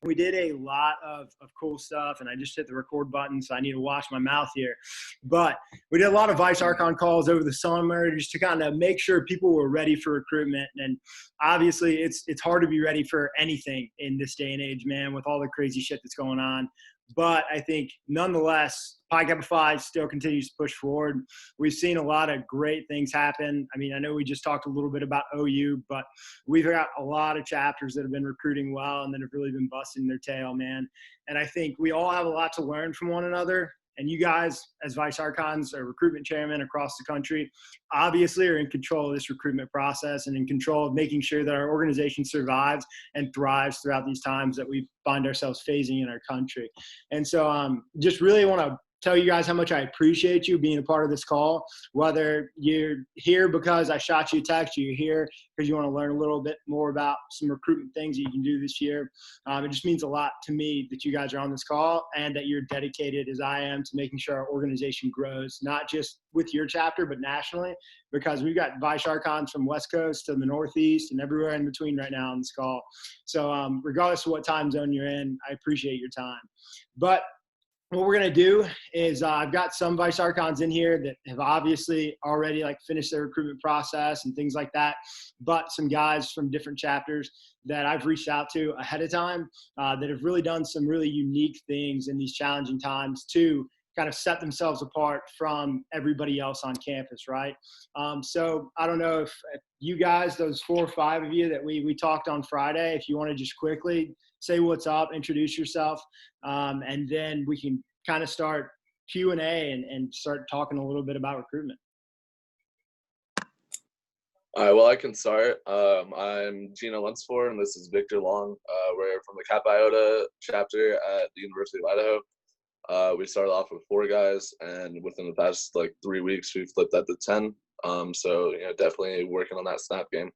We did a lot of cool stuff, and I just hit the record button, so I need to wash my mouth here. But we did a lot of Vice Archon calls over the summer just to kind of make sure people were ready for recruitment. And obviously, it's hard to be ready for anything in this day and age, man, with all the crazy shit that's going on. But I think nonetheless, Pi Kappa Phi still continues to push forward. We've seen a lot of great things happen. I mean, I know we just talked a little bit about OU, but we've got a lot of chapters that have been recruiting well and that have really been busting their tail, man. And I think we all have a lot to learn from one another. And you guys, as Vice Archons or recruitment chairmen across the country, obviously are in control of this recruitment process and in control of making sure that our organization survives and thrives throughout these times that we find ourselves phasing in our country. And so just really want to tell you guys how much I appreciate you being a part of this call, whether you're here because I shot you a text, you're here because you want to learn a little bit more about some recruitment things that you can do this year. It just means a lot to me that you guys are on this call and that you're dedicated as I am to making sure our organization grows, not just with your chapter, but nationally, because we've got Vice Archons from West Coast to the Northeast and everywhere in between right now on this call. So regardless of what time zone you're in, I appreciate your time. But what we're going to do is I've got some Vice Archons in here that have obviously already finished their recruitment process and things like that, but some guys from different chapters that I've reached out to ahead of time that have really done some really unique things in these challenging times to kind of set themselves apart from everybody else on campus, right? So I don't know if you guys, those 4 or 5 of you that we talked on Friday, if you want to just quickly say what's up, introduce yourself, and then we can kind of start Q&A and start talking a little bit about recruitment. All right, well, I can start. I'm Gina Lunsford, and this is Victor Long. We're from the Kappa Iota chapter at the University of Idaho. We started off with 4 guys, and within the past 3 weeks, we flipped that to 10. So definitely working on that snap game.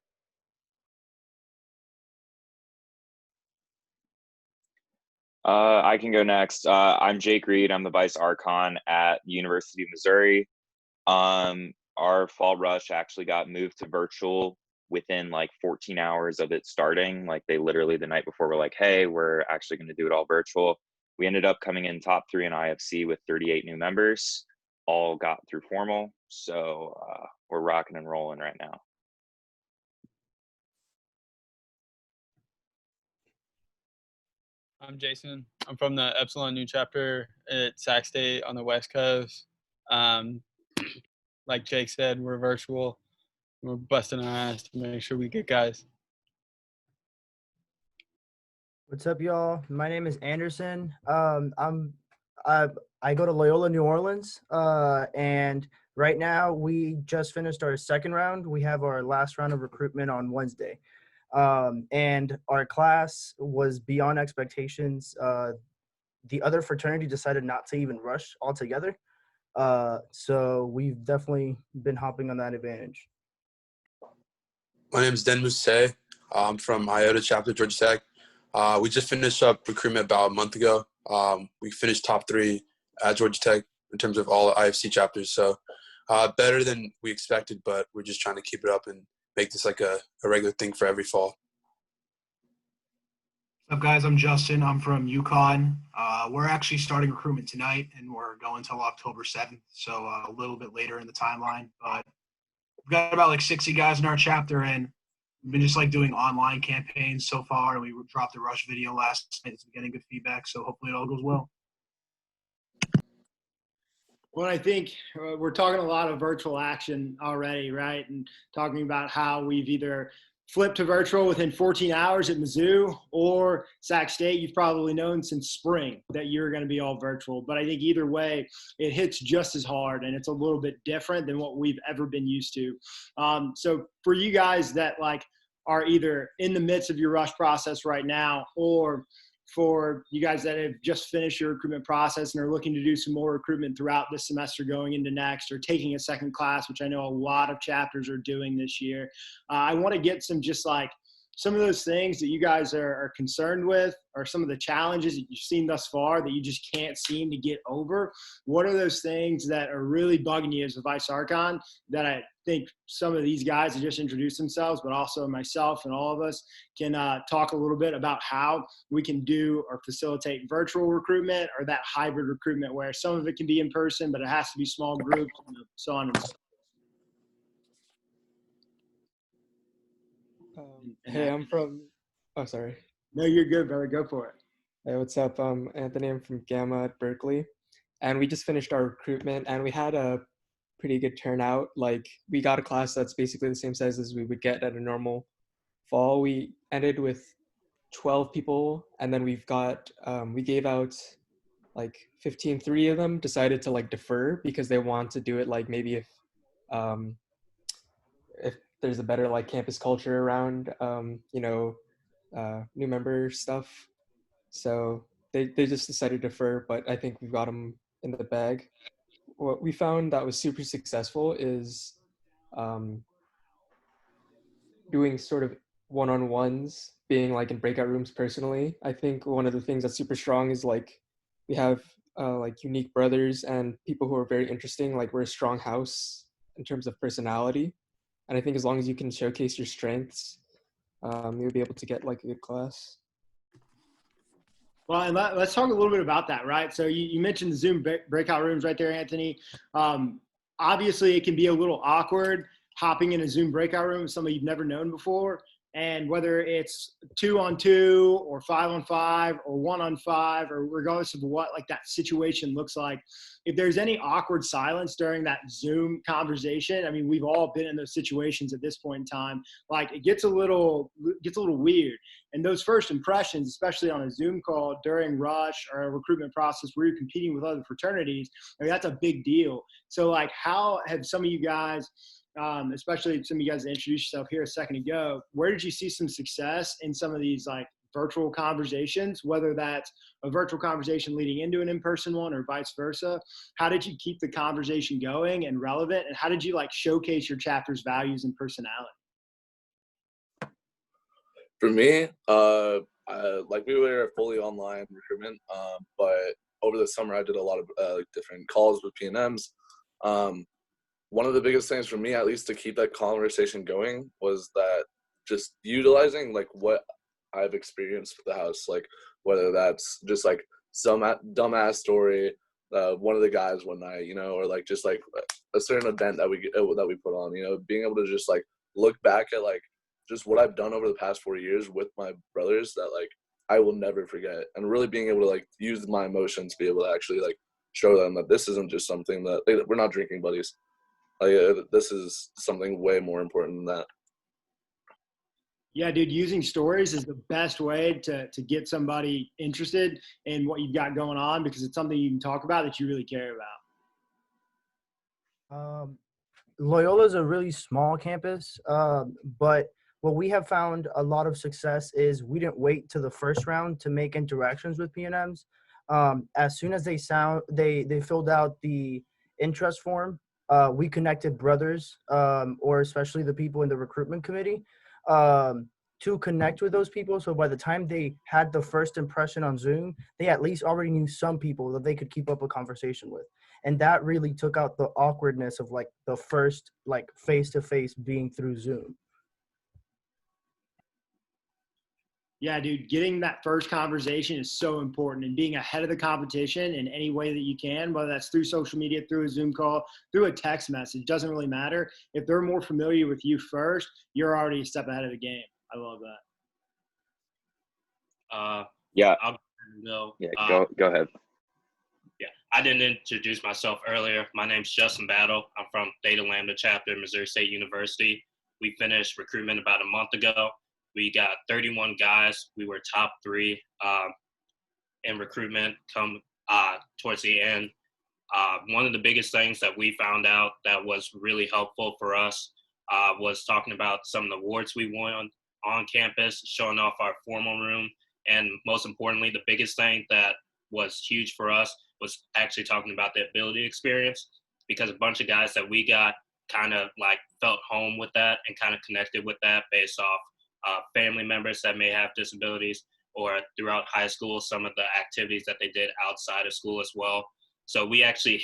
I can go next. I'm Jake Reed. I'm the Vice Archon at the University of Missouri. Our fall rush actually got moved to virtual within 14 hours of it starting. They literally the night before were like, hey, we're actually going to do it all virtual. We ended up coming in top 3 in IFC with 38 new members, all got through formal. So we're rocking and rolling right now. I'm Jason. I'm from the Epsilon New chapter at Sac State on the West Coast. Like Jake said, we're virtual. We're busting our ass to make sure we get guys. What's up, y'all? My name is Anderson. I go to Loyola New Orleans, and right now we just finished our second round. We have our last round of recruitment on Wednesday. And our class was beyond expectations. The other fraternity decided not to even rush altogether. So we've definitely been hopping on that advantage. My name is Den Mousse. I'm from Iota chapter, Georgia Tech. We just finished up recruitment about a month ago. We finished top 3 at Georgia Tech in terms of all IFC chapters. So better than we expected, but we're just trying to keep it up and make this a regular thing for every fall. What's up, guys? I'm Justin. I'm from UConn. We're actually starting recruitment tonight, and we're going till October 7th, so a little bit later in the timeline. But we've got about 60 guys in our chapter, and we've been just doing online campaigns so far. And we dropped a rush video last night. It's been getting good feedback, so hopefully it all goes well. Well, I think we're talking a lot of virtual action already, right? And talking about how we've either flipped to virtual within 14 hours at Mizzou or Sac State. You've probably known since spring that you're going to be all virtual. But I think either way, it hits just as hard, and it's a little bit different than what we've ever been used to. So for you guys that are either in the midst of your rush process right now, or for you guys that have just finished your recruitment process and are looking to do some more recruitment throughout this semester going into next, or taking a second class, which I know a lot of chapters are doing this year. I want to get some some of those things that you guys are concerned with, or some of the challenges that you've seen thus far that you just can't seem to get over. What are those things that are really bugging you as a Vice Archon that I think some of these guys that just introduced themselves, but also myself and all of us can talk a little bit about how we can do or facilitate virtual recruitment or that hybrid recruitment where some of it can be in person, but it has to be small groups, so on and so on. Hey, I'm from. Oh, sorry. No, you're good, brother. Go for it. Hey, what's up? Anthony. I'm from Gamma at Berkeley, and we just finished our recruitment, and we had a pretty good turnout. Like, we got a class that's basically the same size as we would get at a normal fall. We ended with 12 people, and then we gave out like 15. 3 of them decided to like defer because they want to do it like maybe if there's a better like campus culture around new member stuff. So they just decided to defer, but I think we've got them in the bag. What we found that was super successful is doing sort of one-on-ones, being like in breakout rooms personally. I think one of the things that's super strong is like we have like unique brothers and people who are very interesting. Like, we're a strong house in terms of personality. And I think as long as you can showcase your strengths, you'll be able to get like a good class. Well, and let's talk a little bit about that, right? So you mentioned the Zoom breakout rooms right there, Anthony. Obviously, it can be a little awkward hopping in a Zoom breakout room with somebody you've never known before. And whether it's 2-on-2 or 5-on-5 or 1-on-5, or regardless of what like that situation looks like, if there's any awkward silence during that Zoom conversation, I mean, we've all been in those situations at this point in time. Like, it gets a little weird. And those first impressions, especially on a Zoom call during rush or a recruitment process where you're competing with other fraternities, I mean, that's a big deal. So like, how have some of you guys, especially some of you guys that introduced yourself here a second ago, where did you see some success in some of these like virtual conversations, whether that's a virtual conversation leading into an in-person one or vice versa? How did you keep the conversation going and relevant? And how did you like showcase your chapter's values and personality? For me, like we were fully online recruitment, but over the summer I did a lot of different calls with P&Ms. One of the biggest things for me, at least, to keep that conversation going was that just utilizing like what I've experienced with the house, like whether that's just like some dumbass story, one of the guys one night, or like just like a certain event that we put on, being able to just like look back at like just what I've done over the past 4 years with my brothers that like I will never forget, and really being able to like use my emotions to be able to actually like show them that this isn't just something that we're not drinking buddies. Like, this is something way more important than that. Yeah, dude, using stories is the best way to get somebody interested in what you've got going on, because it's something you can talk about that you really care about. Loyola is a really small campus, but what we have found a lot of success is we didn't wait to the first round to make interactions with P&Ms. As soon as they filled out the interest form, we connected brothers, or especially the people in the recruitment committee, to connect with those people. So by the time they had the first impression on Zoom, they at least already knew some people that they could keep up a conversation with. And that really took out the awkwardness of like the first like face-to-face being through Zoom. Yeah, dude, getting that first conversation is so important, and being ahead of the competition in any way that you can, whether that's through social media, through a Zoom call, through a text message, doesn't really matter. If they're more familiar with you first, you're already a step ahead of the game. I love that. Yeah. I'll go. Yeah, go ahead. Yeah, I didn't introduce myself earlier. My name's Justin Battle. I'm from Theta Lambda chapter, Missouri State University. We finished recruitment about a month ago. We got 31 guys. We were top 3 in recruitment come towards the end. One of the biggest things that we found out that was really helpful for us was talking about some of the awards we won on campus, showing off our formal room. And most importantly, the biggest thing that was huge for us was actually talking about the ability experience, because a bunch of guys that we got kind of like felt home with that and kind of connected with that based off family members that may have disabilities, or throughout high school, some of the activities that they did outside of school as well. So we actually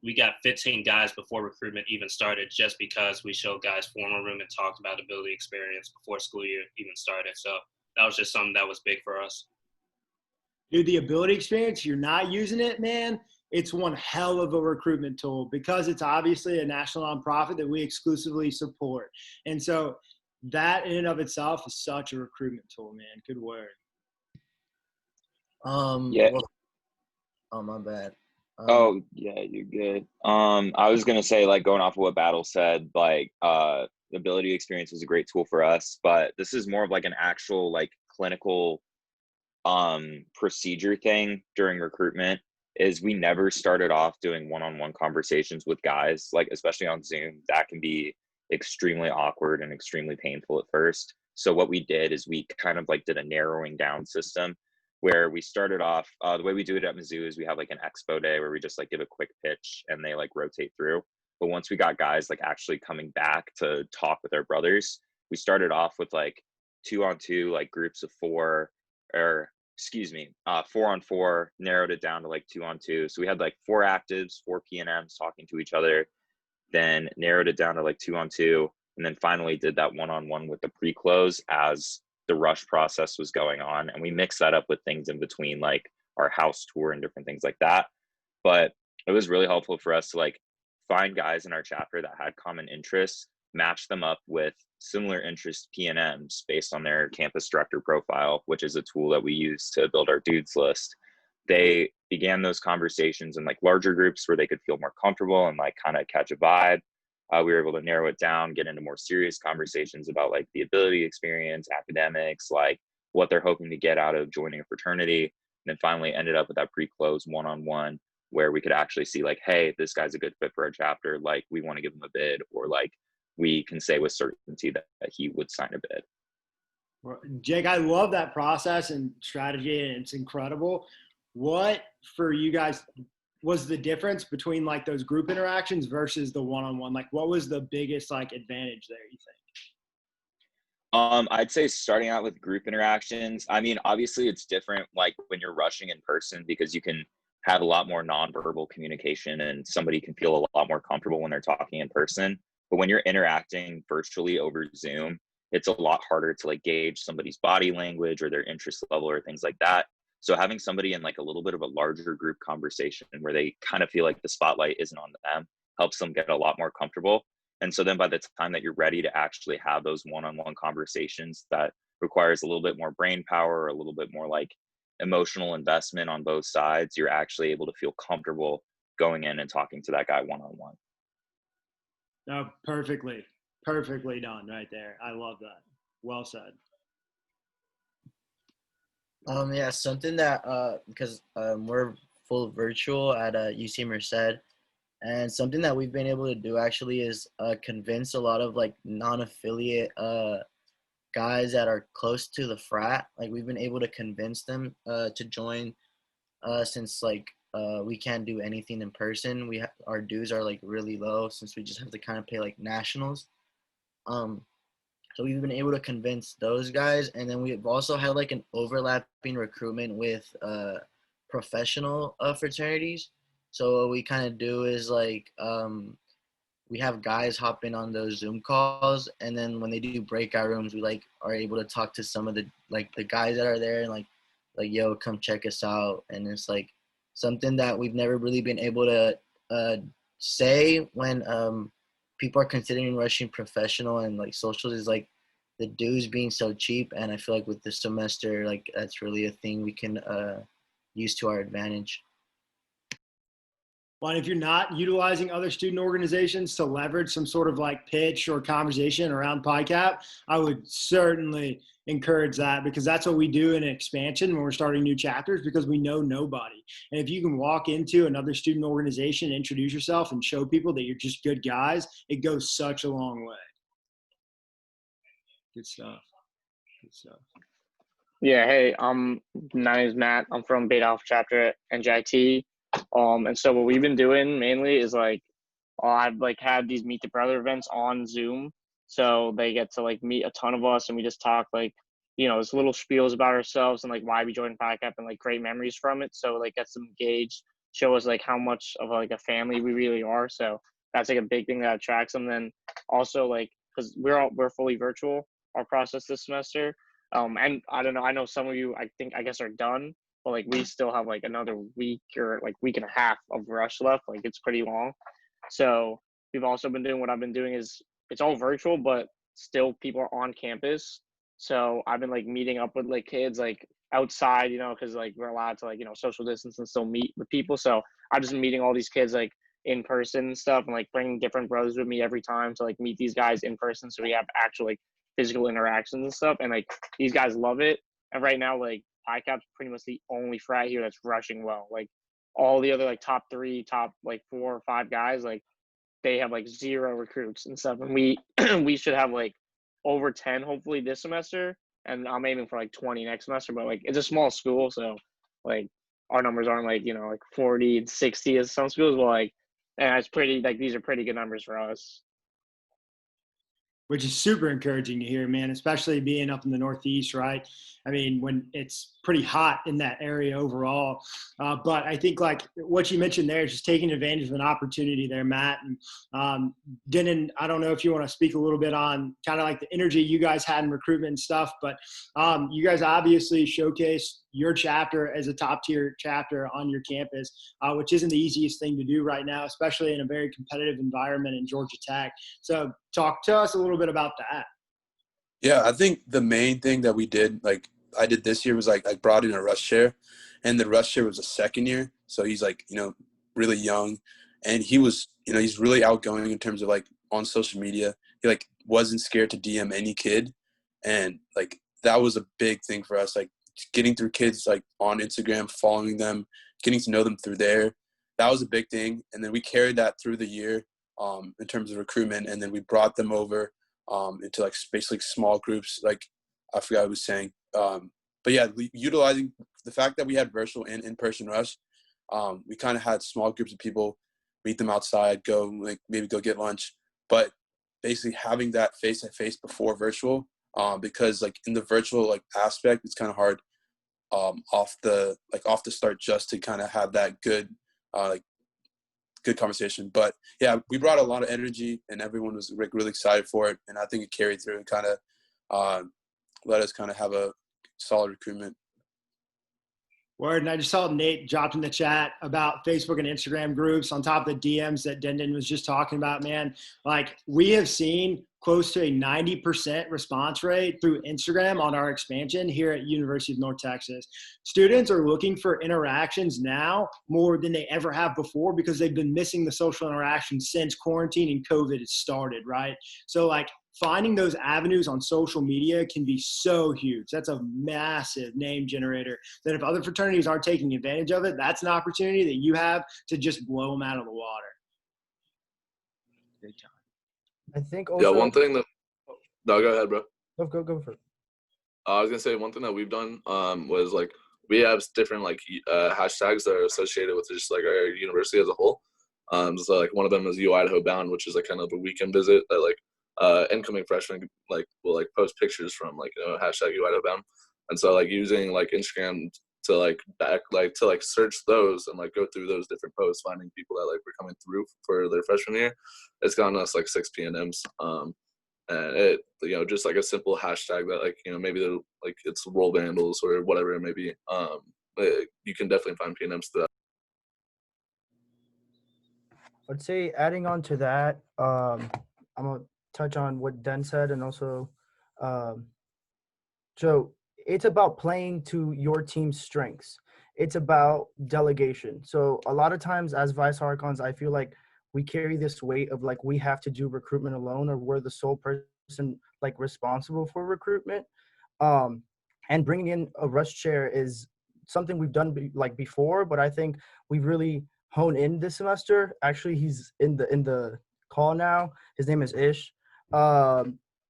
we got 15 guys before recruitment even started, just because we showed guys formal room and talked about ability experience before school year even started. So that was just something that was big for us. Dude, the ability experience, you're not using it, man. It's one hell of a recruitment tool because it's obviously a national nonprofit that we exclusively support. And so that in and of itself is such a recruitment tool, man. Good word. Yeah. Well, oh, my bad. Oh, yeah, you're good. I was gonna say, like, going off of what Battle said, like, ability experience was a great tool for us, but this is more of like an actual like clinical procedure thing during recruitment. Is we never started off doing one-on-one conversations with guys, like especially on Zoom. That can be extremely awkward and extremely painful at first. So what we did is we kind of like did a narrowing down system where we started off, the way we do it at Mizzou is we have like an expo day where we just like give a quick pitch and they like rotate through. But once we got guys like actually coming back to talk with their brothers, we started off with like 2-on-2, like groups of 4, or 4-on-4, narrowed it down to like 2-on-2. So we had like 4 actives, 4 PNMs talking to each other, then narrowed it down to like 2-on-2, and then finally did that 1-on-1 with the pre-close as the rush process was going on. And we mixed that up with things in between, like our house tour and different things like that. But it was really helpful for us to like find guys in our chapter that had common interests, match them up with similar interest PNMs based on their campus director profile, which is a tool that we use to build our dudes list. They began those conversations in like larger groups where they could feel more comfortable and like kind of catch a vibe. We were able to narrow it down, get into more serious conversations about like the ability experience, academics, like what they're hoping to get out of joining a fraternity. And then finally ended up with that pre-close 1-on-1 where we could actually see like, hey, this guy's a good fit for our chapter. Like we want to give him a bid, or like we can say with certainty that he would sign a bid. Jake, I love that process and strategy, and it's incredible. What for you guys was the difference between like those group interactions versus the one-on-one? Like what was the biggest like advantage there, you think? I'd say starting out with group interactions. I mean, obviously it's different like when you're rushing in person because you can have a lot more nonverbal communication and somebody can feel a lot more comfortable when they're talking in person. But when you're interacting virtually over Zoom, it's a lot harder to like gauge somebody's body language or their interest level or things like that. So having somebody in like a little bit of a larger group conversation where they kind of feel like the spotlight isn't on them helps them get a lot more comfortable. And so then by the time that you're ready to actually have those one-on-one conversations that requires a little bit more brain power, or a little bit more like emotional investment on both sides, you're actually able to feel comfortable going in and talking to that guy one-on-one. No, perfectly done right there. I love that. Well said. Yeah, something that because we're full virtual at UC Merced, and something that we've been able to do actually is convince a lot of like non-affiliate guys that are close to the frat. Like we've been able to convince them to join since like we can't do anything in person. Our dues are like really low since we just have to kind of pay like nationals. So we've been able to convince those guys, and then we've also had like an overlapping recruitment with professional fraternities. So what we kind of do is like we have guys hop in on those Zoom calls, and then when they do breakout rooms, we like are able to talk to some of the guys that are there and like yo, come check us out. And it's like something that we've never really been able to say when people are considering rushing professional and like socials, is like the dues being so cheap. And I feel like with the semester, like that's really a thing we can use to our advantage. Well, and if you're not utilizing other student organizations to leverage some sort of like pitch or conversation around PICAP, I would certainly encourage that, because that's what we do in Expansion when we're starting new chapters, because we know nobody. And if you can walk into another student organization, introduce yourself, and show people that you're just good guys, it goes such a long way. Good stuff. Good stuff. Yeah, hey, my name is Matt. I'm from Beta Alpha chapter at NJIT. And so what we've been doing mainly is like, I've like had these Meet the Brother events on Zoom. So they get to like meet a ton of us, and we just talk like, you know, this little spiels about ourselves and like why we joined PICAP and like great memories from it. So like gets them engaged. show us like how much of like a family we really are. So that's like a big thing that attracts them. Then also like because we're fully virtual our process this semester. And I don't know, I know some of you I guess are done, but like we still have like another week or like week and a half of rush left. Like it's pretty long. So we've also been doing what I've been doing is it's all virtual, but still people are on campus. So I've been like meeting up with like kids like outside, you know, because like we're allowed to like, you know, social distance and still meet with people. So I've just been meeting all these kids like in person and stuff and like bringing different brothers with me every time to like meet these guys in person. So we have actual like physical interactions and stuff. And like these guys love it. And right now, like PICAP's pretty much the only frat here that's rushing well. Like all the other like top 4 or 5 guys, like they have like 0 recruits and stuff. And we we should have like over 10 hopefully this semester. And I'm aiming for like 20 next semester. But like it's a small school, so like our numbers aren't like, you know, like 40 and 60 as some schools, but like and it's pretty like these are pretty good numbers for us. Which is super encouraging to hear, man, especially being up in the Northeast, right? I mean, when it's pretty hot in that area overall. But I think like what you mentioned there is just taking advantage of an opportunity there, Matt. And Denon, I don't know if you want to speak a little bit on kind of like the energy you guys had in recruitment and stuff, but you guys obviously showcased your chapter as a top tier chapter on your campus, which isn't the easiest thing to do right now, especially in a very competitive environment in Georgia Tech. So talk to us a little bit about that. Yeah, I think the main thing that we did, like I did this year, was like I brought in a rush chair, and the rush chair was a second year. So he's like, you know, really young, and he was, you know, he's really outgoing in terms of like on social media. He like wasn't scared to DM any kid, and like that was a big thing for us, like getting through kids like on Instagram, following them, getting to know them through there. That was a big thing, and then we carried that through the year in terms of recruitment, and then we brought them over into like basically small groups, like I forgot what I was saying. But yeah, utilizing the fact that we had virtual and in-person rush, we kind of had small groups of people, meet them outside, go like maybe go get lunch, but basically having that face-to-face before virtual, because like in the virtual like aspect, it's kind of hard off the start just to kind of have that good good conversation. But yeah, we brought a lot of energy and everyone was like really excited for it, and I think it carried through and kind of let us kind of have a solid recruitment. Word, and I just saw Nate dropped in the chat about Facebook and Instagram groups on top of the DMs that Denon was just talking about, man. Like we have seen close to a 90% response rate through Instagram on our expansion here at University of North Texas. Students are looking for interactions now more than they ever have before because they've been missing the social interaction since quarantine and COVID has started, right? So like finding those avenues on social media can be so huge. That's a massive name generator that if other fraternities aren't taking advantage of it, that's an opportunity that you have to just blow them out of the water. Good time. I think also. Yeah, one thing that. No, go ahead, bro. Go for it. I was gonna say one thing that we've done was like we have different like hashtags that are associated with just like our university as a whole. So like one of them is U Idaho Bound, which is like kind of a weekend visit that like incoming freshmen like will like post pictures from like hashtag U Idaho Bound, and so like using like Instagram to like search those and like go through those different posts, finding people that like were coming through for their freshman year. It's gotten us like 6 PNMs. And it, just like a simple hashtag that like, maybe they're like it's roll vandals or whatever it may be. You can definitely find PNMs to that. I'd say adding on to that, I'm gonna touch on what Den said, and also, so it's about playing to your team's strengths. It's about delegation. So a lot of times as Vice Archons, I feel like we carry this weight of like we have to do recruitment alone, or we're the sole person like responsible for recruitment. And bringing in a rush chair is something we've done before, but I think we've really honed in this semester. Actually, he's in the call now. His name is Ish.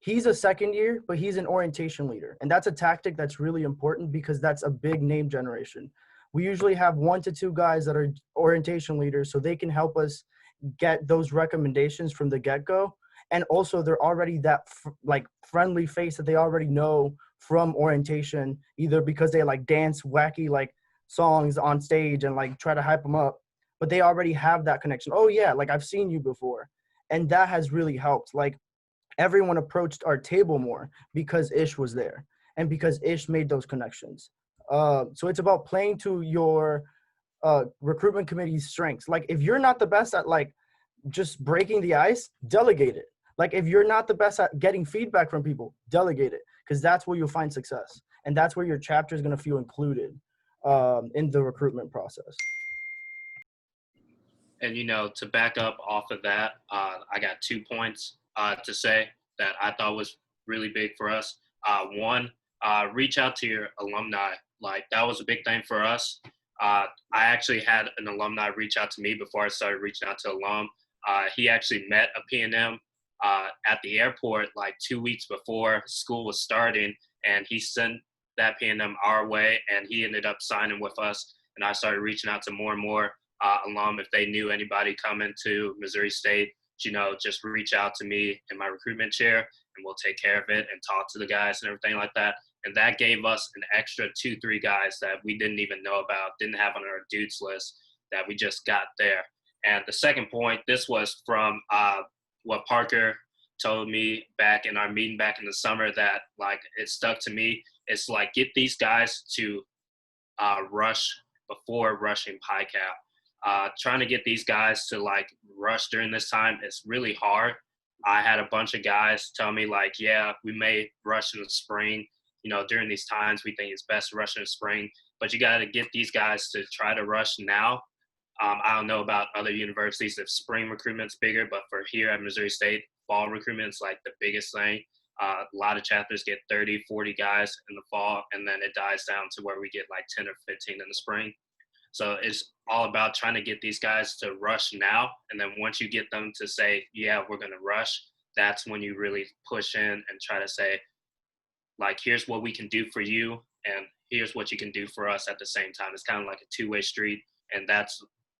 He's a second year, but he's an orientation leader. And that's a tactic that's really important because that's a big name generation. We usually have 1 to 2 guys that are orientation leaders so they can help us get those recommendations from the get-go. And also they're already that friendly face that they already know from orientation, either because they like dance wacky like songs on stage and like try to hype them up, but they already have that connection. Oh yeah, like I've seen you before. And that has really helped. Like everyone approached our table more because Ish was there and because Ish made those connections. So it's about playing to your recruitment committee's strengths. Like if you're not the best at like just breaking the ice, delegate it. Like if you're not the best at getting feedback from people, delegate it, because that's where you'll find success. And that's where your chapter is going to feel included in the recruitment process. And, to back up off of that, I got 2 points to say that I thought was really big for us. One, reach out to your alumni. Like that was a big thing for us. I actually had an alumni reach out to me before I started reaching out to alum. He actually met a P&M at the airport like 2 weeks before school was starting, and he sent that P&M our way, and he ended up signing with us. And I started reaching out to more and more alum if they knew anybody coming to Missouri State. Just reach out to me in my recruitment chair, and we'll take care of it and talk to the guys and everything like that. And that gave us an extra 2-3 guys that we didn't even know about, didn't have on our dudes list, that we just got there. And the second point, this was from what Parker told me back in our meeting back in the summer that like it stuck to me. It's like get these guys to rush before rushing PICAP. Trying to get these guys to like rush during this time is really hard. I had a bunch of guys tell me like, yeah, we may rush in the spring. During these times, we think it's best to rush in the spring, but you got to get these guys to try to rush now. I don't know about other universities if spring recruitment's bigger, but for here at Missouri State, fall recruitment's like the biggest thing. A lot of chapters get 30, 40 guys in the fall, and then it dies down to where we get like 10 or 15 in the spring. So it's all about trying to get these guys to rush now. And then once you get them to say, yeah, we're going to rush, that's when you really push in and try to say, like, here's what we can do for you, and here's what you can do for us at the same time. It's kind of like a two-way street. And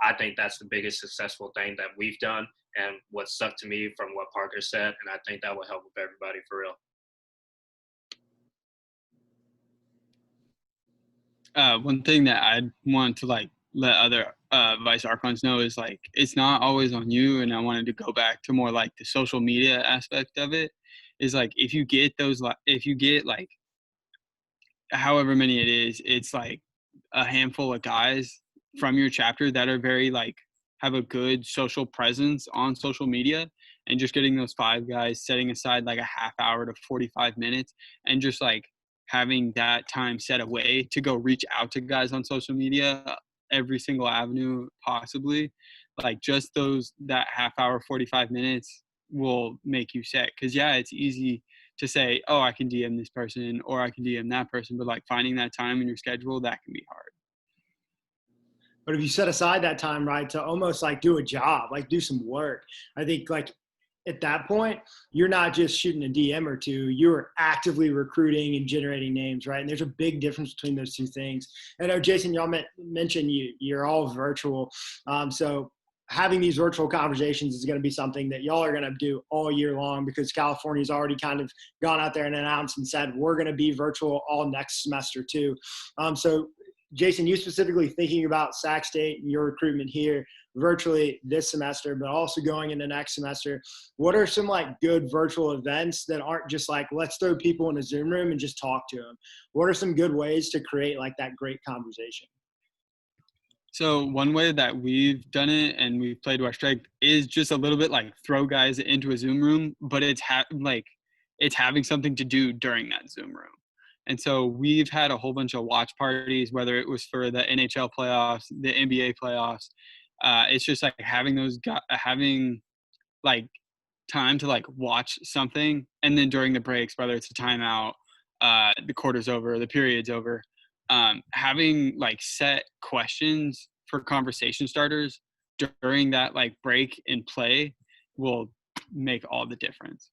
I think that's the biggest successful thing that we've done and what stuck to me from what Parker said. And I think that will help with everybody for real. One thing that I want to like let other Vice Archons know is like it's not always on you, and I wanted to go back to more like the social media aspect of it. Is like if you get like however many it is, it's like a handful of guys from your chapter that are very like have a good social presence on social media, and just getting those 5 guys, setting aside like a half hour to 45 minutes and just like having that time set away to go reach out to guys on social media, every single avenue possibly, like just that half hour, 45 minutes will make you set. Because yeah, it's easy to say, oh, I can DM this person or I can DM that person, but like finding that time in your schedule, that can be hard. But if you set aside that time, right, to almost like do a job, like do some work, I think like at that point, you're not just shooting a DM or two, you're actively recruiting and generating names, right? And there's a big difference between those two things. I know, Jason, y'all mentioned you're all virtual. So having these virtual conversations is going to be something that y'all are going to do all year long, because California's already kind of gone out there and announced and said, we're going to be virtual all next semester too. So Jason, you specifically thinking about Sac State and your recruitment here virtually this semester, but also going into next semester, what are some like good virtual events that aren't just like, let's throw people in a Zoom room and just talk to them? What are some good ways to create like that great conversation? So one way that we've done it and we've played to our strength is just a little bit like throw guys into a Zoom room, but it's having something to do during that Zoom room. And so we've had a whole bunch of watch parties, whether it was for the NHL playoffs, the NBA playoffs. It's just like having like time to like watch something. And then during the breaks, whether it's a timeout, the quarter's over, the period's over, having like set questions for conversation starters during that like break and play will make all the difference.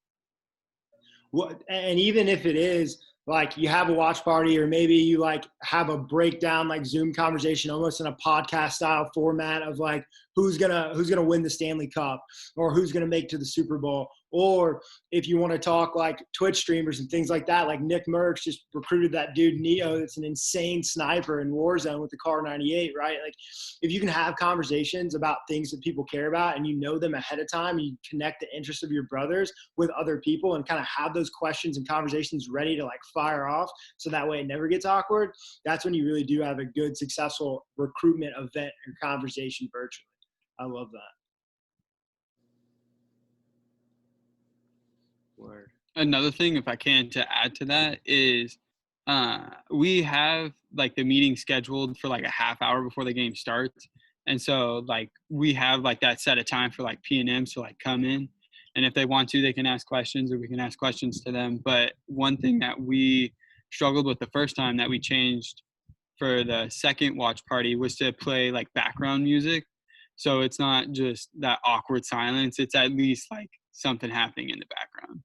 And even if it is like you have a watch party, or maybe you like have a breakdown, like Zoom conversation, almost in a podcast style format of like, who's gonna win the Stanley Cup, or who's gonna make to the Super Bowl, Or if you want to talk like Twitch streamers and things like that, like Nick Merckx just recruited that dude Neo that's an insane sniper in Warzone with the Car 98, right? Like if you can have conversations about things that people care about and you know them ahead of time, and you connect the interests of your brothers with other people and kind of have those questions and conversations ready to like fire off so that way it never gets awkward, that's when you really do have a good, successful recruitment event or conversation virtually. I love that. Word. Another thing, if I can, to add to that is we have like the meeting scheduled for like a half hour before the game starts. And so like we have like that set of time for like P&Ms to like come in. And if they want to, they can ask questions or we can ask questions to them. But one thing that we struggled with the first time that we changed for the second watch party was to play like background music. So it's not just that awkward silence. It's at least like something happening in the background.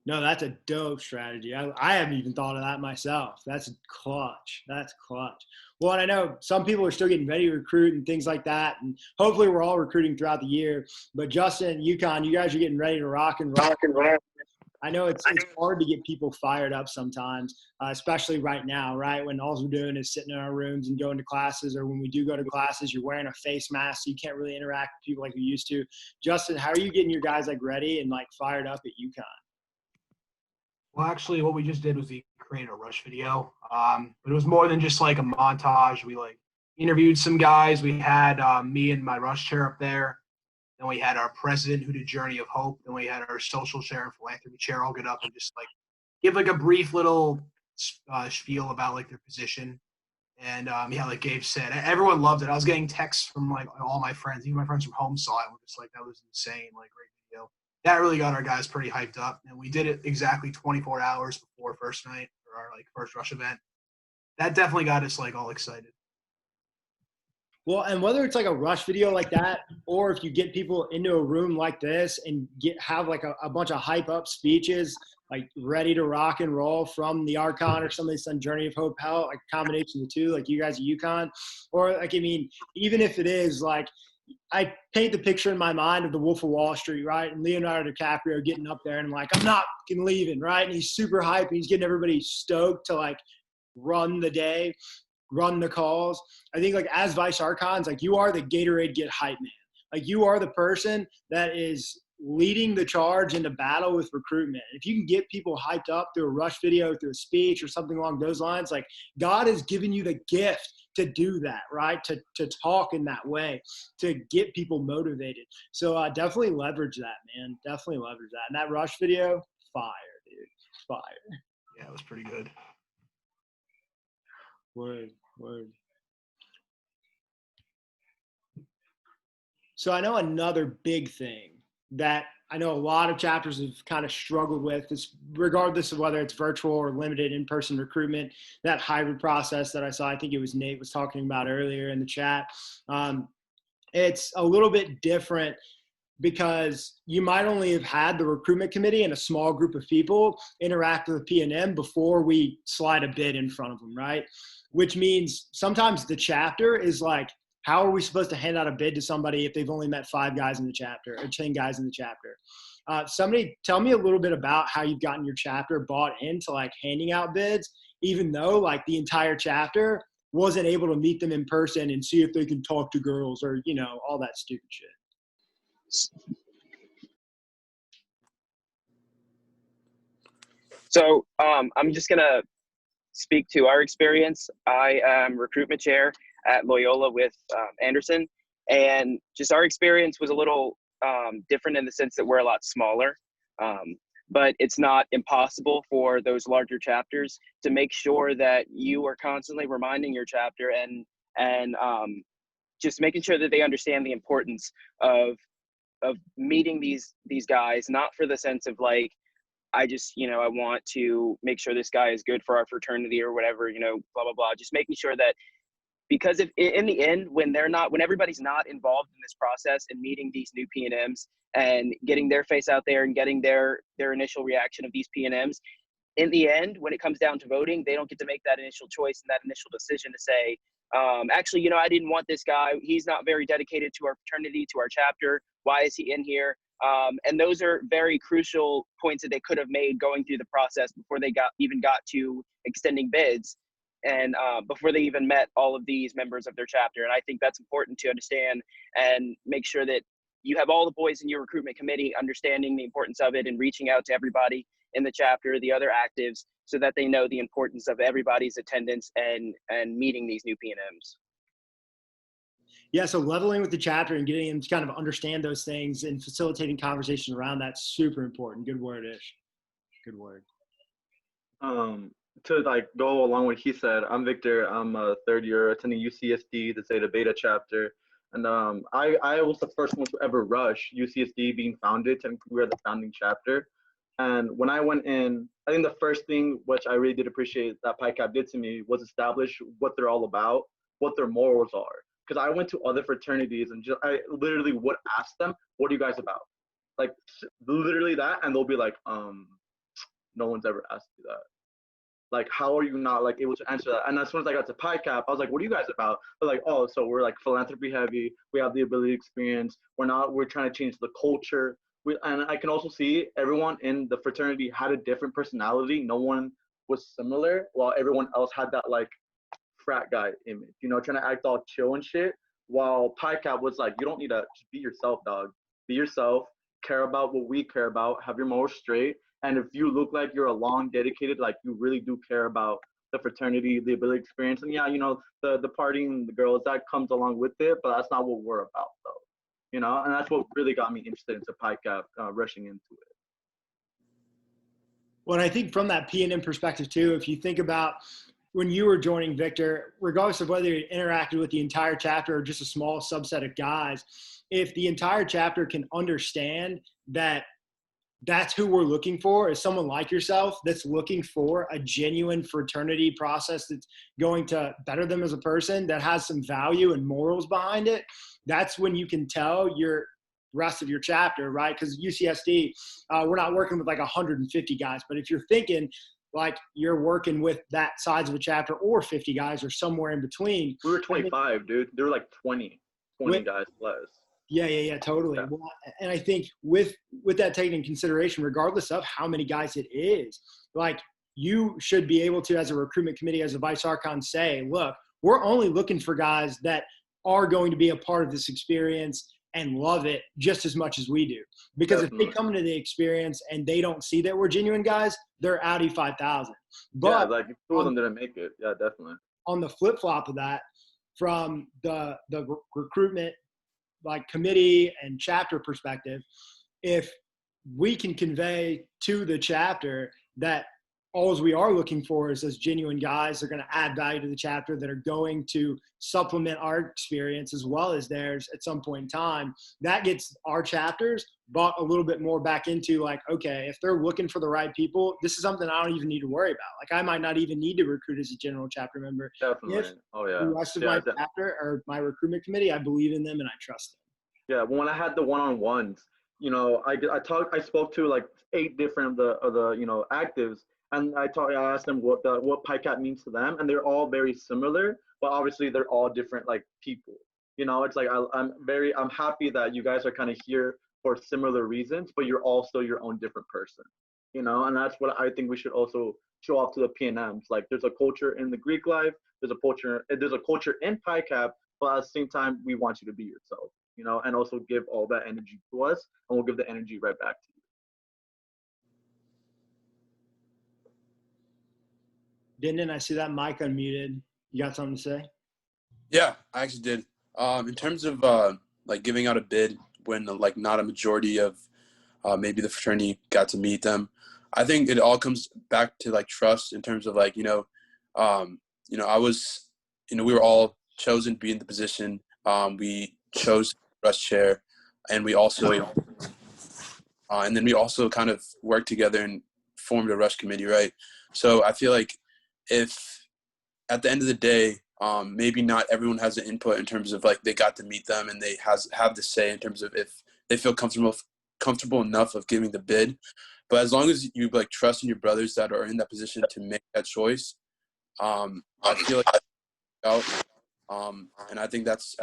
No, that's a dope strategy. I haven't even thought of that myself. That's clutch. That's clutch. Well, and I know some people are still getting ready to recruit and things like that. And hopefully we're all recruiting throughout the year. But Justin, UConn, you guys are getting ready to rock and roll. I know it's hard to get people fired up sometimes, especially right now, right? When all we're doing is sitting in our rooms and going to classes, or when we do go to classes, you're wearing a face mask, so you can't really interact with people like you used to. Justin, how are you getting your guys like ready and like fired up at UConn? Well, actually, what we just did was we created a rush video. But it was more than just like a montage. We like interviewed some guys. We had me and my rush chair up there. Then we had our president who did Journey of Hope. Then we had our social chair and philanthropy chair all get up and just like give like a brief little spiel about like their position. And yeah, like Gabe said, everyone loved it. I was getting texts from like all my friends, even my friends from home saw it. We're just like, that was insane, like great video. That really got our guys pretty hyped up. And we did it exactly 24 hours before first night or our like first rush event. That definitely got us like all excited. Well, and whether it's like a rush video like that, or if you get people into a room like this and have like a bunch of hype up speeches, like ready to rock and roll from the Archon or somebody's done Journey of Hope, how like a combination of the two, like you guys at UConn, or like, I mean, even if it is like, I paint the picture in my mind of the Wolf of Wall Street, right? And Leonardo DiCaprio getting up there and like, I'm not fucking leaving, right? And he's super hyped and he's getting everybody stoked to like run the day, run the calls. I think like as Vice Archons, like you are the Gatorade Get Hype man. Like you are the person that is leading the charge into battle with recruitment. If you can get people hyped up through a rush video, through a speech or something along those lines, like God has given you the gift to do that, right? To talk in that way, to get people motivated. So definitely leverage that, man. Definitely leverage that. And that rush video, fire, dude. Fire. Yeah, it was pretty good. Word. So I know another big thing that I know a lot of chapters have kind of struggled with is, regardless of whether it's virtual or limited in-person recruitment, that hybrid process that I saw, I think it was Nate was talking about earlier in the chat. It's a little bit different because you might only have had the recruitment committee and a small group of people interact with the P&M before we slide a bid in front of them, right? Which means sometimes the chapter is like, how are we supposed to hand out a bid to somebody if they've only met 5 guys in the chapter or 10 guys in the chapter? Somebody tell me a little bit about how you've gotten your chapter bought into like handing out bids, even though like the entire chapter wasn't able to meet them in person and see if they can talk to girls or, you know, all that stupid shit. So I'm just going to speak to our experience. I am recruitment chair at Loyola with Anderson, and just our experience was a little different in the sense that we're a lot smaller, but it's not impossible for those larger chapters to make sure that you are constantly reminding your chapter and just making sure that they understand the importance of meeting these guys, not for the sense of like, I just, you know, I want to make sure this guy is good for our fraternity or whatever, you know, blah, blah, blah. Just making sure that, because if in the end, when everybody's not involved in this process and meeting these new P&Ms and getting their face out there and getting their initial reaction of these P&Ms, in the end, when it comes down to voting, they don't get to make that initial choice and that initial decision to say, actually, you know, I didn't want this guy. He's not very dedicated to our fraternity, to our chapter. Why is he in here? And those are very crucial points that they could have made going through the process before they even got to extending bids, and before they even met all of these members of their chapter. And I think that's important to understand and make sure that you have all the boys in your recruitment committee understanding the importance of it and reaching out to everybody in the chapter, the other actives, so that they know the importance of everybody's attendance and meeting these new P&Ms. Yeah, so leveling with the chapter and getting them to kind of understand those things and facilitating conversations around that's super important. Good word, Ish. Good word. To like go along with what he said, I'm Victor. I'm a third year attending UCSD, the Zeta Beta chapter. And I was the first one to ever rush UCSD being founded. Technically, we were the founding chapter. And when I went in, I think the first thing which I really did appreciate that PICAP did to me was establish what they're all about, what their morals are. Because I went to other fraternities and I literally would ask them, what are you guys about? Like literally that, and they'll be like, no one's ever asked you that. Like, how are you not like able to answer that? And as soon as I got to PICAP, I was like, what are you guys about? They're like, oh, so we're like philanthropy heavy. We have the ability experience. We're trying to change the culture. And I can also see everyone in the fraternity had a different personality. No one was similar, while everyone else had that like frat guy image, you know, trying to act all chill and shit. While PICAP was like, you don't need to just be yourself, dog. Be yourself, care about what we care about, have your morals straight. And if you look like you're a long dedicated, like you really do care about the fraternity, the ability experience, and yeah, you know, the partying, the girls, that comes along with it, but that's not what we're about though. You know, and that's what really got me interested into PICAP, rushing into it. Well, I think from that P&M perspective too, if you think about when you were joining Victor, regardless of whether you interacted with the entire chapter or just a small subset of guys, if the entire chapter can understand that that's who we're looking for, is someone like yourself that's looking for a genuine fraternity process that's going to better them as a person, that has some value and morals behind it, that's when you can tell your rest of your chapter, right? Because UCSD, we're not working with like 150 guys, but if you're thinking like you're working with that size of a chapter or 50 guys or somewhere in between. We were 25, dude. There were like 20 guys less. Yeah, totally. Yeah. Well, and I think with that taken in consideration, regardless of how many guys it is, like you should be able to, as a recruitment committee, as a Vice Archon, say, look, we're only looking for guys that are going to be a part of this experience and love it just as much as we do. Because Definitely. if they come into the experience and they don't see that we're genuine guys, they're Audi 5000. But yeah, like two of them didn't make it. Yeah, definitely. On the flip flop of that, from the recruitment like committee and chapter perspective, if we can convey to the chapter that all we are looking for is those genuine guys that are going to add value to the chapter, that are going to supplement our experience as well as theirs at some point in time, that gets our chapters bought a little bit more back into like, okay, if they're looking for the right people, this is something I don't even need to worry about. Like I might not even need to recruit as a general chapter member. Definitely. If oh yeah. the rest of my chapter or my recruitment committee, I believe in them and I trust them. Yeah, when I had the one-on-ones, you know, I spoke to like 8 different of the you know actives, and I asked them what PICAP means to them, and they're all very similar, but obviously they're all different like people. You know, it's like I'm happy that you guys are kind of here for similar reasons, but you're also your own different person. You know, and that's what I think we should also show off to the PNMs. Like there's a culture in the Greek life, there's a culture in PICAP, but at the same time we want you to be yourself. You know, and also give all that energy to us, and we'll give the energy right back to you. Didn't I see that mic unmuted? You got something to say? Yeah, I actually did. In terms of like giving out a bid when like not a majority of maybe the fraternity got to meet them, I think it all comes back to like trust in terms of like I was we were all chosen to be in the position. We chose rush chair, and we also and then we also kind of worked together and formed a rush committee, right? So I feel like if at the end of the day, maybe not everyone has an input in terms of like they got to meet them and they have the say in terms of if they feel comfortable enough of giving the bid, but as long as you like trust in your brothers that are in that position to make that choice, I feel like and I think that's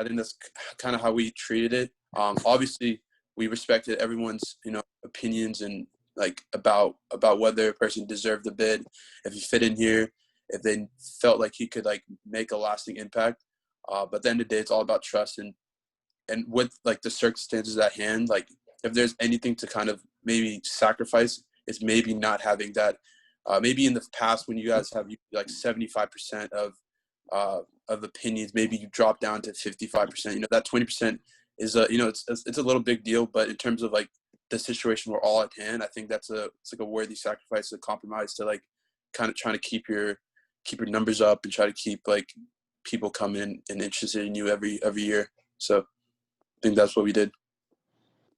kind of how we treated it. Obviously, we respected everyone's, opinions and like about whether a person deserved the bid, if he fit in here, if they felt like he could like make a lasting impact. But at the end of the day, it's all about trust and with like the circumstances at hand, like if there's anything to kind of maybe sacrifice, it's maybe not having that. Maybe in the past when you guys have like 75% of opinions, maybe you drop down to 55%. That 20% is it's a little big deal, but in terms of like the situation we're all at hand, I think it's like a worthy sacrifice, a compromise to like kind of trying to keep your numbers up and try to keep like people coming and interested in you every year. So I think that's what we did.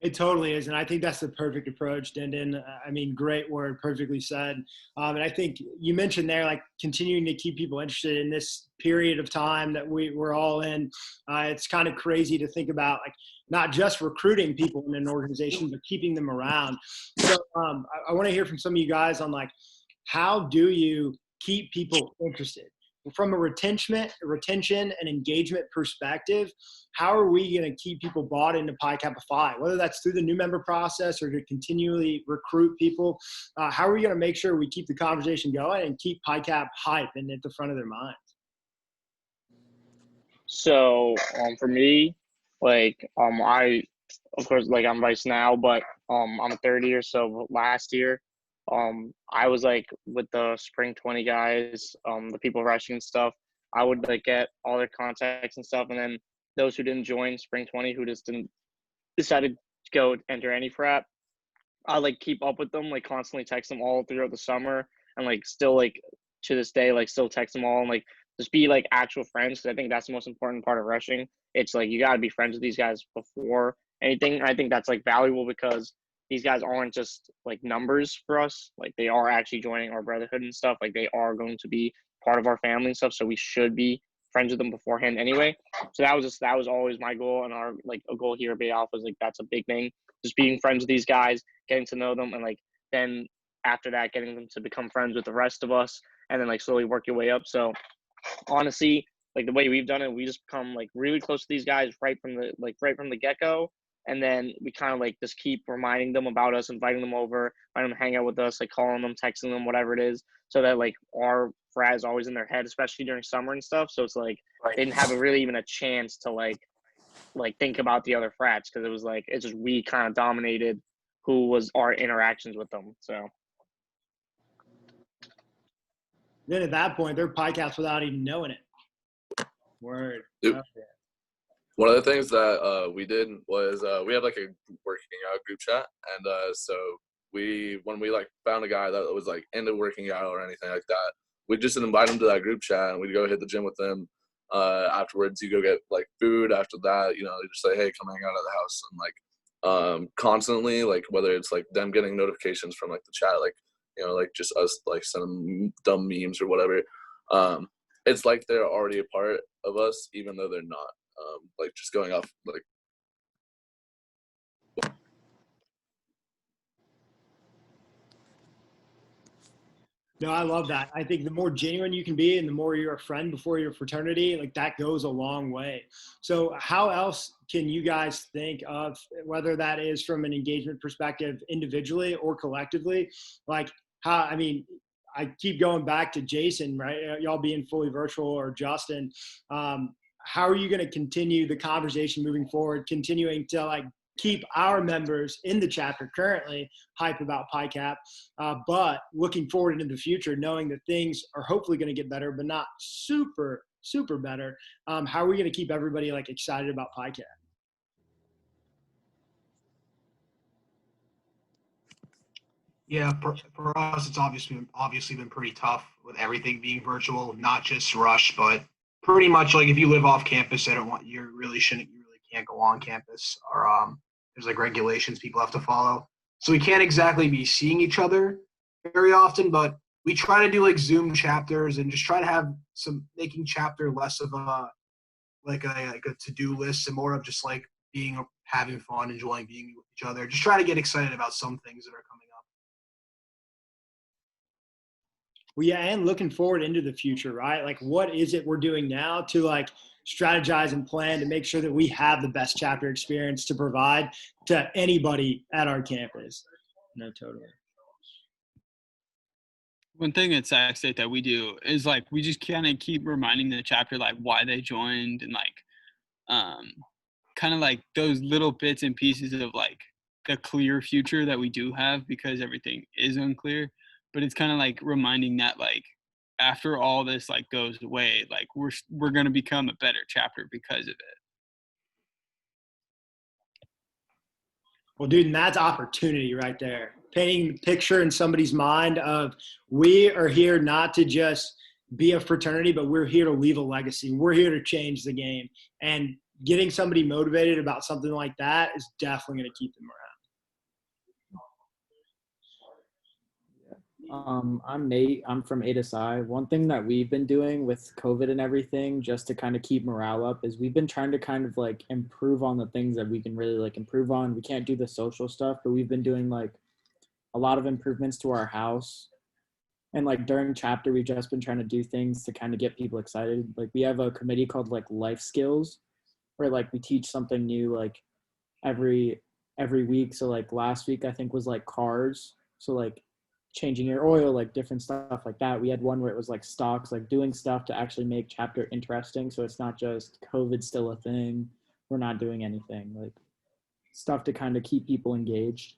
It totally is. And I think that's the perfect approach, Dindin. I mean, great word, perfectly said. And I think you mentioned there, like continuing to keep people interested in this period of time that we're all in. It's kind of crazy to think about, like, not just recruiting people in an organization, but keeping them around. So I want to hear from some of you guys on like, how do you keep people interested? From a retention and engagement perspective, how are we going to keep people bought into Pi Kappa Phi? Whether that's through the new member process or to continually recruit people, how are we going to make sure we keep the conversation going and keep Pi Cap hype and at the front of their minds? So for me, like I, of course, like I'm Vice now, but I'm third year. So last year, I was like with the spring 20 guys, the people rushing and stuff. I would like get all their contacts and stuff, and then those who didn't join spring 20, who just didn't decided to go enter any frat, I like keep up with them, like constantly text them all throughout the summer, and like still like to this day, like still text them all and like just be like actual friends. Cause I think that's the most important part of rushing. It's like you got to be friends with these guys before anything. I think that's like valuable because these guys aren't just like numbers for us. Like they are actually joining our brotherhood and stuff. Like they are going to be part of our family and stuff. So we should be friends with them beforehand anyway. So that was always my goal, and our like a goal here at Beta Alpha is like that's a big thing. Just being friends with these guys, getting to know them, and like then after that getting them to become friends with the rest of us, and then like slowly work your way up. So honestly, like the way we've done it, we just become like really close to these guys right from the get-go. And then we kind of like just keep reminding them about us, inviting them over, letting them hang out with us, like calling them, texting them, whatever it is, so that like our frat is always in their head, especially during summer and stuff. So it's like they didn't have really even a chance to like think about the other frats, because it was like it's just we kind of dominated who was our interactions with them. So then at that point, they're podcasts without even knowing it. Word. Yep. Okay. One of the things that we did was we had like a working out group chat, and so when we like found a guy that was like into working out or anything like that, we'd just invite him to that group chat, and we'd go hit the gym with them. Afterwards, you go get like food. After that, you just say, hey, come hang out at the house, and like constantly, like whether it's like them getting notifications from like the chat, like like just us like sending dumb memes or whatever. It's like they're already a part of us, even though they're not. Like just going off like. No, I love that. I think the more genuine you can be and the more you're a friend before your fraternity, like that goes a long way. So how else can you guys think of, whether that is from an engagement perspective individually or collectively, like how, I mean, I keep going back to Jason, right? Y'all being fully virtual, or Justin. How are you going to continue the conversation moving forward, continuing to like keep our members in the chapter currently hype about Pi Cap, but looking forward into the future, knowing that things are hopefully going to get better, but not super, super better. How are we going to keep everybody like excited about Pi Cap? Yeah, for us, it's obviously been pretty tough with everything being virtual, not just Rush, but pretty much like if you live off campus, you really can't go on campus, or there's like regulations people have to follow. So we can't exactly be seeing each other very often, but we try to do like Zoom chapters and just try to have making chapter less of a to-do list and more of just like having fun, enjoying being with each other. Just try to get excited about some things that are coming up. Well, yeah, and looking forward into the future, right? Like, what is it we're doing now to like strategize and plan to make sure that we have the best chapter experience to provide to anybody at our campus? No, totally. One thing at Sac State that we do is like we just kind of keep reminding the chapter like why they joined and like kind of like those little bits and pieces of like the clear future that we do have because everything is unclear. But it's kind of like reminding that like after all this like goes away, like we're gonna become a better chapter because of it. Well, dude, and that's opportunity right there. Painting the picture in somebody's mind of we are here not to just be a fraternity, but we're here to leave a legacy. We're here to change the game. And getting somebody motivated about something like that is definitely going to keep them around. I'm Nate. I'm from ASI. One thing that we've been doing with COVID and everything, just to kind of keep morale up, is we've been trying to kind of like improve on the things that we can really like improve on. We can't do the social stuff, but we've been doing like a lot of improvements to our house. And like during chapter, we've just been trying to do things to kind of get people excited. Like we have a committee called like Life Skills, where like we teach something new like every week. So like last week I think was like cars. So like changing your oil, like different stuff like that. We had one where it was like stocks, like doing stuff to actually make chapter interesting. So it's not just COVID still a thing. We're not doing anything, like stuff to kind of keep people engaged.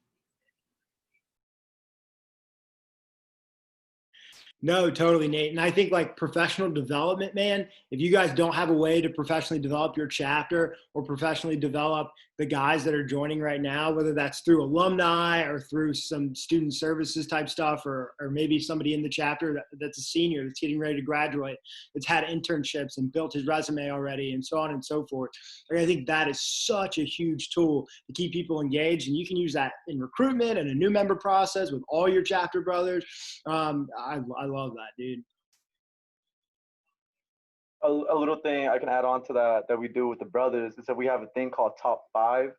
No, totally, Nate. And I think like professional development, man, if you guys don't have a way to professionally develop your chapter or professionally develop the guys that are joining right now, whether that's through alumni or through some student services type stuff, or maybe somebody in the chapter that's a senior that's getting ready to graduate, that's had internships and built his resume already and so on and so forth. Like, I think that is such a huge tool to keep people engaged. And you can use that in recruitment and a new member process with all your chapter brothers. I love that, dude. A little thing I can add on to that we do with the brothers is that we have a thing called Top 5,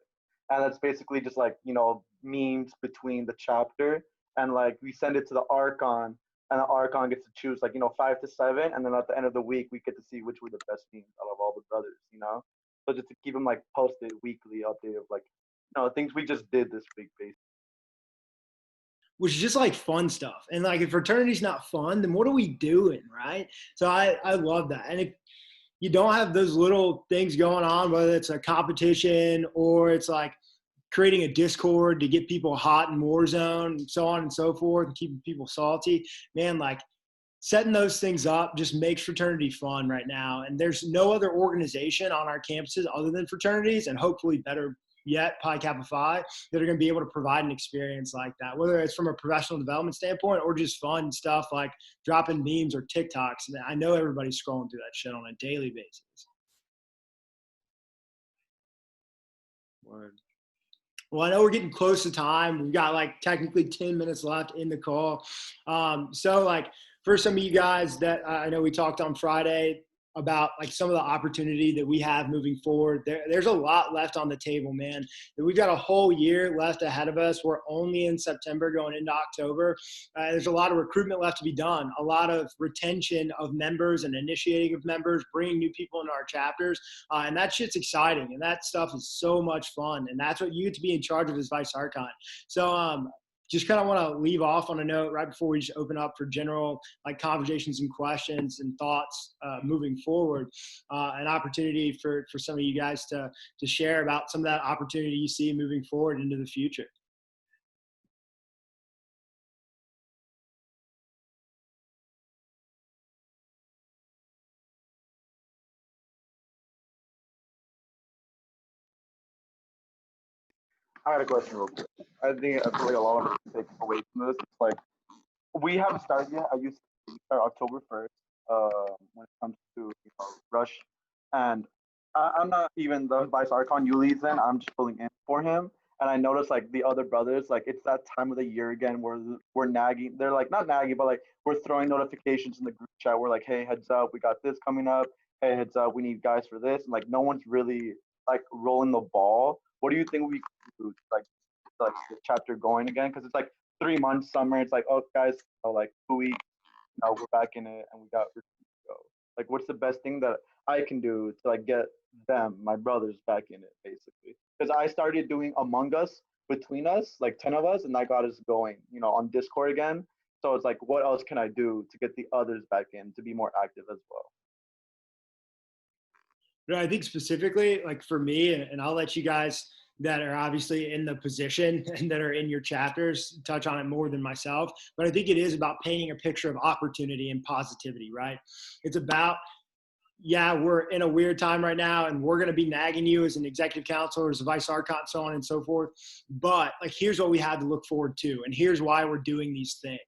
and that's basically just like, you know, memes between the chapter, and like we send it to the Archon, and the Archon gets to choose like, you know, 5 to 7, and then at the end of the week we get to see which were the best memes out of all the brothers, you know. So just to keep them like posted weekly update of like, you know, things we just did this week basically. Which is just like fun stuff. And like if fraternity's not fun, then what are we doing, right? So I love that. And if you don't have those little things going on, whether it's a competition or it's like creating a Discord to get people hot in Warzone and so on and so forth and keeping people salty, man, like setting those things up just makes fraternity fun right now. And there's no other organization on our campuses other than fraternities, and hopefully better yet, Pi Kappa Phi, that are going to be able to provide an experience like that, whether it's from a professional development standpoint or just fun stuff like dropping memes or TikToks. And I know everybody's scrolling through that shit on a daily basis. Word. Well, I know we're getting close to time. We've got like technically 10 minutes left in the call. So like for some of you guys that I know we talked on Friday about like some of the opportunity that we have moving forward. There's a lot left on the table, man. We've got a whole year left ahead of us. We're only in September going into October. There's a lot of recruitment left to be done, a lot of retention of members and initiating of members, bringing new people into our chapters. And that shit's exciting. And that stuff is so much fun. And that's what you get to be in charge of as Vice Archon. So, just kind of want to leave off on a note right before we just open up for general like conversations and questions and thoughts moving forward. An opportunity for some of you guys to share about some of that opportunity you see moving forward into the future. I had a question real quick. I feel like a lot of us take away from this. It's like we haven't started yet. I used to start October 1st when it comes to, you know, Rush, and I'm not even the Vice Archon you leads in. I'm just filling in for him. And I noticed like the other brothers, like it's that time of the year again where we're nagging. They're like not nagging, but like we're throwing notifications in the group chat. We're like, hey, heads up, we got this coming up. Hey, heads up, we need guys for this. And like no one's really like rolling the ball. What do you think we can do to, like the chapter going again? Because it's like 3 months, summer. It's like, oh guys, like 2 weeks, now we're back in it and we got go. Like, what's the best thing that I can do to like get them, my brothers, back in it, basically? Because I started doing Among Us between us, like 10 of us, and that got us going, on Discord again. So it's like, what else can I do to get the others back in to be more active as well? I think specifically, like for me, and I'll let you guys that are obviously in the position and that are in your chapters touch on it more than myself, but I think it is about painting a picture of opportunity and positivity, right? It's about, yeah, we're in a weird time right now and we're going to be nagging you as an executive counselor, as a vice archon, so on and so forth. But like, here's what we have to look forward to. And here's why we're doing these things.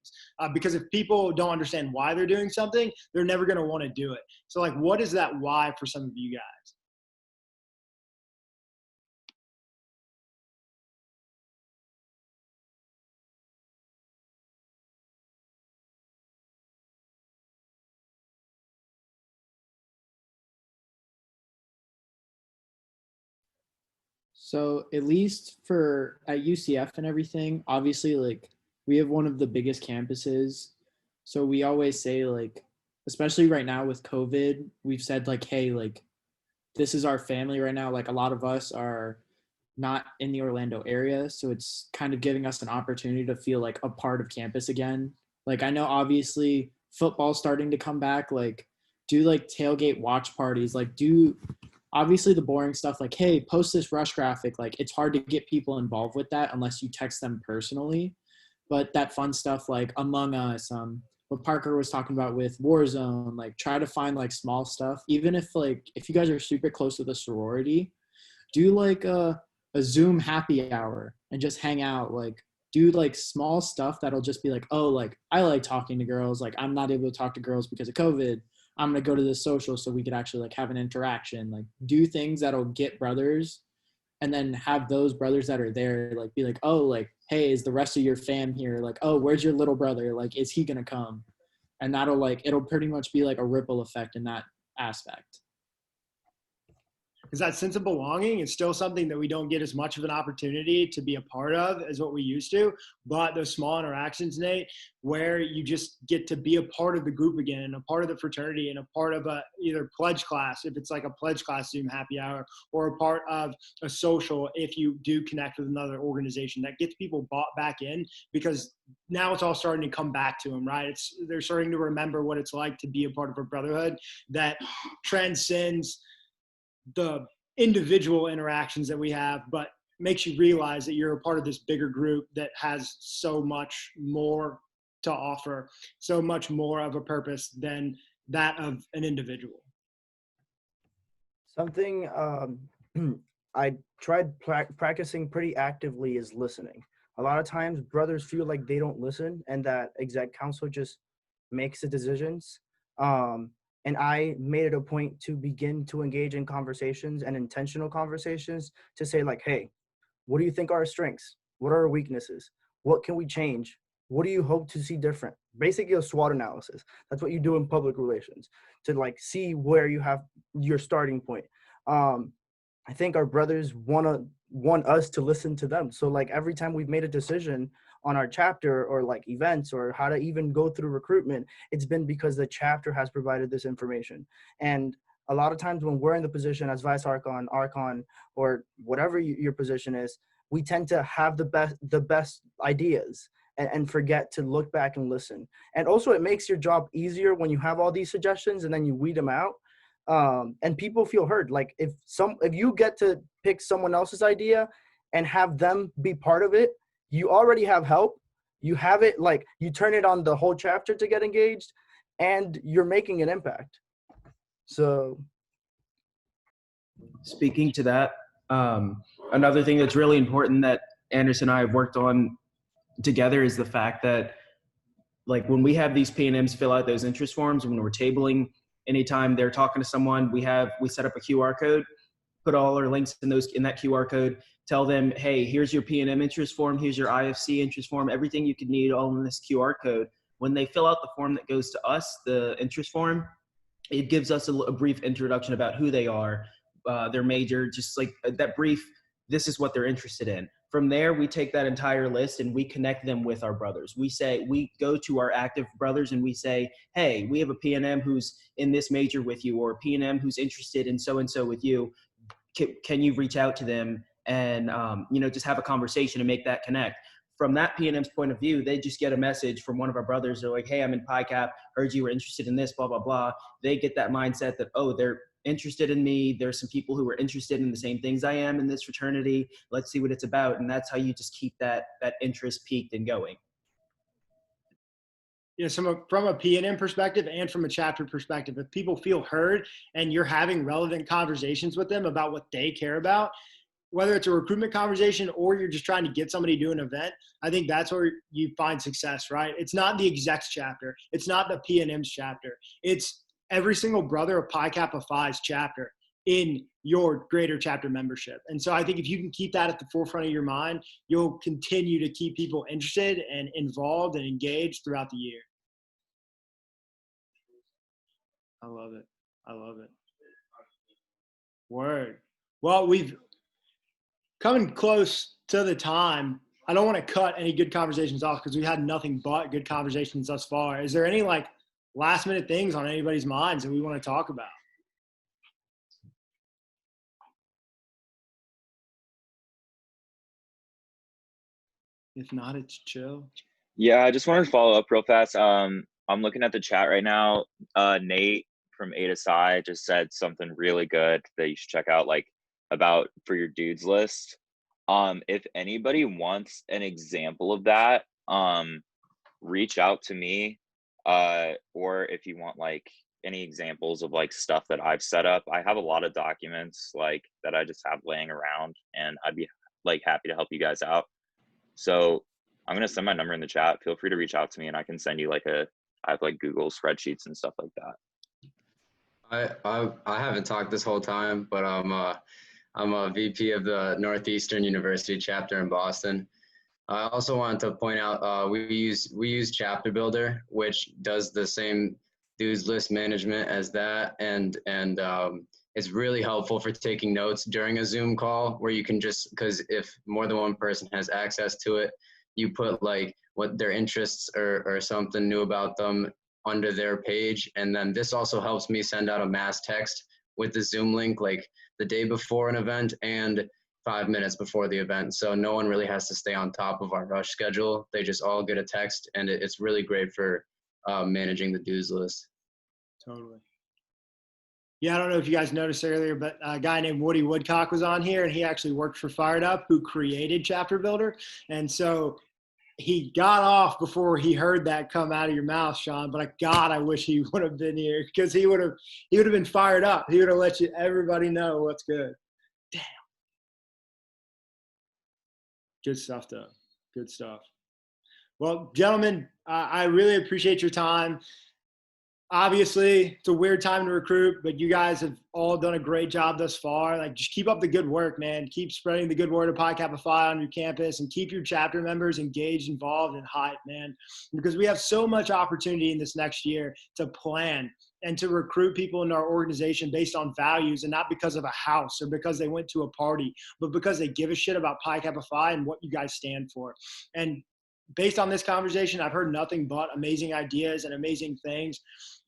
Because if people don't understand why they're doing something, they're never going to want to do it. So like, what is that why for some of you guys? So at least for at UCF and everything, obviously like we have one of the biggest campuses. So we always say like, especially right now with COVID, we've said like, hey, like this is our family right now. Like a lot of us are not in the Orlando area. So it's kind of giving us an opportunity to feel like a part of campus again. Like I know obviously football's starting to come back, like do like tailgate watch parties, like do obviously the boring stuff like, hey, post this rush graphic. Like it's hard to get people involved with that unless you text them personally. But that fun stuff like Among Us, what Parker was talking about with Warzone, like try to find like small stuff. Even if you guys are super close to the sorority, do like a Zoom happy hour and just hang out. Like do like small stuff that'll just be like, oh, like I like talking to girls. Like I'm not able to talk to girls because of COVID. I'm going to go to this social so we could actually like have an interaction, like do things that'll get brothers and then have those brothers that are there, like be like, oh, like, hey, is the rest of your fam here? Like, oh, where's your little brother? Like, is he going to come? And that'll like, it'll pretty much be like a ripple effect in that aspect. Because that sense of belonging is still something that we don't get as much of an opportunity to be a part of as what we used to. But those small interactions, Nate, where you just get to be a part of the group again, and a part of the fraternity, and a part of a either pledge class, if it's like a pledge class Zoom happy hour, or a part of a social if you do connect with another organization, that gets people bought back in, because now it's all starting to come back to them, right? They're starting to remember what it's like to be a part of a brotherhood that transcends the individual interactions that we have, but makes you realize that you're a part of this bigger group that has so much more to offer, so much more of a purpose than that of an individual. Something I tried practicing pretty actively is listening. A lot of times brothers feel like they don't listen and that exec council just makes the decisions. And I made it a point to begin to engage in conversations and intentional conversations to say like, hey, what do you think are our strengths? What are our weaknesses? What can we change? What do you hope to see different? Basically a SWOT analysis. That's what you do in public relations, to like see where you have your starting point. I think our brothers want us to listen to them. So like every time we've made a decision on our chapter or like events or how to even go through recruitment, it's been because the chapter has provided this information. And a lot of times when we're in the position as Vice Archon, Archon, or whatever your position is, we tend to have the best ideas and forget to look back and listen. And also it makes your job easier when you have all these suggestions and then you weed them out. And people feel heard. Like if you get to pick someone else's idea and have them be part of it, you already have help. You have it, like you turn it on the whole chapter to get engaged and you're making an impact. So speaking to that, another thing that's really important that Anderson and I have worked on together is the fact that like when we have these P&Ms fill out those interest forms, when we're tabling, anytime they're talking to someone, we set up a QR code, put all our links in that QR code, tell them, hey, here's your P&M interest form, here's your IFC interest form, everything you could need all in this QR code. When they fill out the form that goes to us, the interest form, it gives us a brief introduction about who they are, their major, just like that brief, this is what they're interested in. From there, we take that entire list and we connect them with our brothers. We go to our active brothers and we say, hey, we have a PNM who's in this major with you, or a PNM who's interested in so-and-so with you. Can you reach out to them and, just have a conversation and make that connect? From that PNM's point of view, they just get a message from one of our brothers. They're like, hey, I'm in PICAP, heard you were interested in this, blah, blah, blah. They get that mindset that, oh, they're interested in me. There's some people who are interested in the same things I am in this fraternity. Let's see what it's about. And that's how you just keep that interest peaked and going. Yeah, so from a PNM perspective and from a chapter perspective, if people feel heard and you're having relevant conversations with them about what they care about, whether it's a recruitment conversation or you're just trying to get somebody to an event, I think that's where you find success, right? It's not the execs chapter. It's not the PNM's chapter. It's every single brother of Pi Kappa Phi's chapter in your greater chapter membership. And so I think if you can keep that at the forefront of your mind, you'll continue to keep people interested and involved and engaged throughout the year. I love it. I love it. Word. Well, we've coming close to the time. I don't want to cut any good conversations off because we've had nothing but good conversations thus far. Is there any last minute things on anybody's minds that we want to talk about? If not, it's chill. Yeah, I just wanted to follow up real fast. I'm looking at the chat right now. Nate from Ada Psi just said something really good that you should check out, about for your dudes list. If anybody wants an example of that, reach out to me. Or if you want any examples of stuff that I've set up, I have a lot of documents that I just have laying around, and I'd be happy to help you guys out. So I'm gonna send my number in the chat. Feel free to reach out to me, and I can send you I have Google spreadsheets and stuff like that. I haven't talked this whole time, but I'm a VP of the Northeastern University chapter in Boston. I also wanted to point out we use Chapter Builder, which does the same dues list management as that, and it's really helpful for taking notes during a Zoom call, where you can because if more than one person has access to it, you put what their interests or something new about them under their page. And then this also helps me send out a mass text with the Zoom link the day before an event and 5 minutes before the event. So no one really has to stay on top of our rush schedule. They just all get a text, and it's really great for managing the dues list. Totally. Yeah, I don't know if you guys noticed earlier, but a guy named Woody Woodcock was on here, and he actually worked for Fired Up, who created Chapter Builder. And so he got off before he heard that come out of your mouth, Sean. But God, I wish he would have been here, because he would have been fired up. He would have let everybody know what's good. Damn. Good stuff, though. Good stuff. Well, gentlemen, I really appreciate your time. Obviously, it's a weird time to recruit, but you guys have all done a great job thus far. Just keep up the good work, man. Keep spreading the good word of Pi Kappa Phi on your campus, and keep your chapter members engaged, involved, and hyped, man. Because we have so much opportunity in this next year to plan and to recruit people into our organization based on values, and not because of a house or because they went to a party, but because they give a shit about Pi Kappa Phi and what you guys stand for. And based on this conversation, I've heard nothing but amazing ideas and amazing things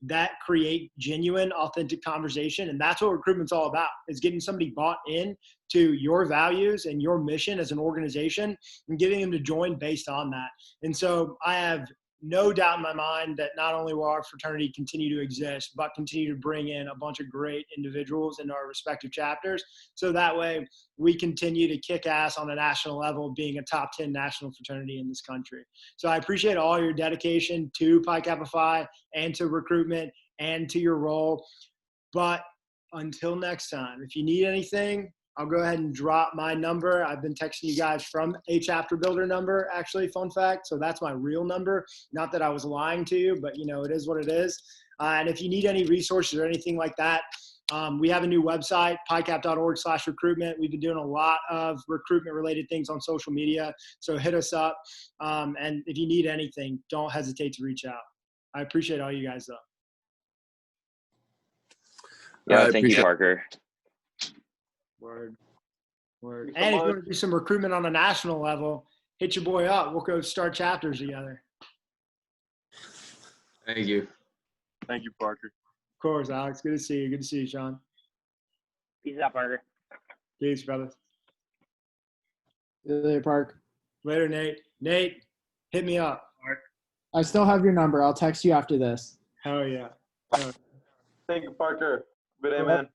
that create genuine, authentic conversation. And that's what recruitment's all about, is getting somebody bought in to your values and your mission as an organization and getting them to join based on that. And so I have no doubt in my mind that not only will our fraternity continue to exist, but continue to bring in a bunch of great individuals in our respective chapters. So that way we continue to kick ass on a national level, being a top 10 national fraternity in this country. So I appreciate all your dedication to Pi Kappa Phi and to recruitment and to your role. But until next time, if you need anything, I'll go ahead and drop my number. I've been texting you guys from a Chapter Builder number, actually, fun fact. So that's my real number. Not that I was lying to you, but it is what it is. And if you need any resources or anything like that, we have a new website, picap.org/recruitment. We've been doing a lot of recruitment related things on social media. So hit us up. And if you need anything, don't hesitate to reach out. I appreciate all you guys, though. Yeah, thank you, Parker. Word. Word. Thank you so And if you much. want to do some recruitment on a national level, hit your boy up. We'll go start chapters together. Thank you. Thank you, Parker. Of course, Alex. Good to see you. Good to see you, Sean. Peace out, Parker. Peace, brother. Hey, Park. Later, Nate. Nate, hit me up. I still have your number. I'll text you after this. Hell yeah. Thank you, Parker. Good day, Yep. man.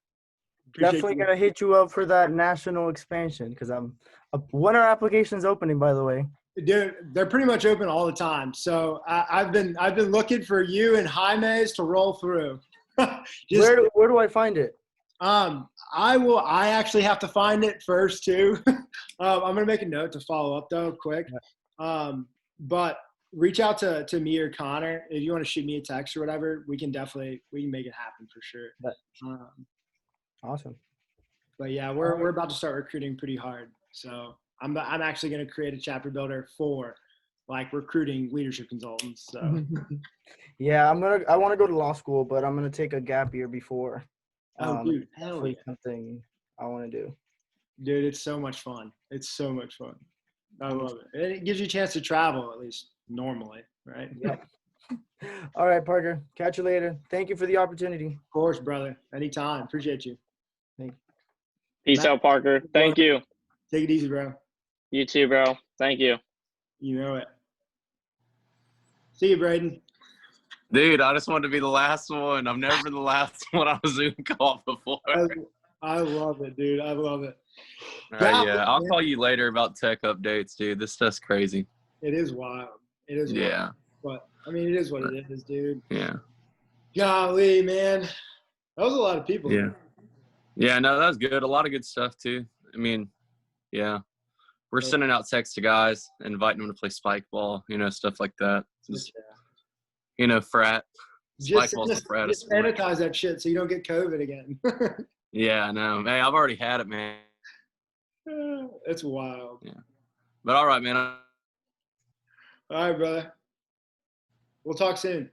Definitely gonna hit you up for that national expansion because when are applications opening, by the way? They're pretty much open all the time. So I've been looking for you and Jaime's to roll through. Where do I find it? I actually have to find it first too. I'm gonna make a note to follow up though quick. But reach out to me or Connor if you want to shoot me a text or whatever. We can make it happen for sure. Awesome. But yeah, we're about to start recruiting pretty hard. So I'm actually gonna create a chapter builder for like recruiting leadership consultants. So Yeah, I want to go to law school, but I'm gonna take a gap year before. dude, hell Definitely yeah. something I want to do. Dude, it's so much fun. It's so much fun. I love it. And it gives you a chance to travel, at least normally, right? Yep. All right, Parker. Catch you later. Thank you for the opportunity. Of course, brother. Anytime. Appreciate you. Peace out, Parker. Thank you. Take it easy, bro. You too, bro. Thank you. You know it. See you, Braden. Dude, I just wanted to be the last one. I've never been the last one on a Zoom call before. I love it, dude. I love it. All right, yeah. I'll call you later about tech updates, dude. This stuff's crazy. It is wild. It is wild. Yeah. But, I mean, it is what it is, dude. Yeah. Golly, man. That was a lot of people. Yeah. Yeah, no, that was good. A lot of good stuff, too. I mean, yeah. We're sending out texts to guys, inviting them to play spike ball, stuff like that. Just, frat. Spike ball's a frat. Just sanitize that shit so you don't get COVID again. Yeah, I know. Hey, I've already had it, man. It's wild. Yeah. But all right, man. All right, brother. We'll talk soon.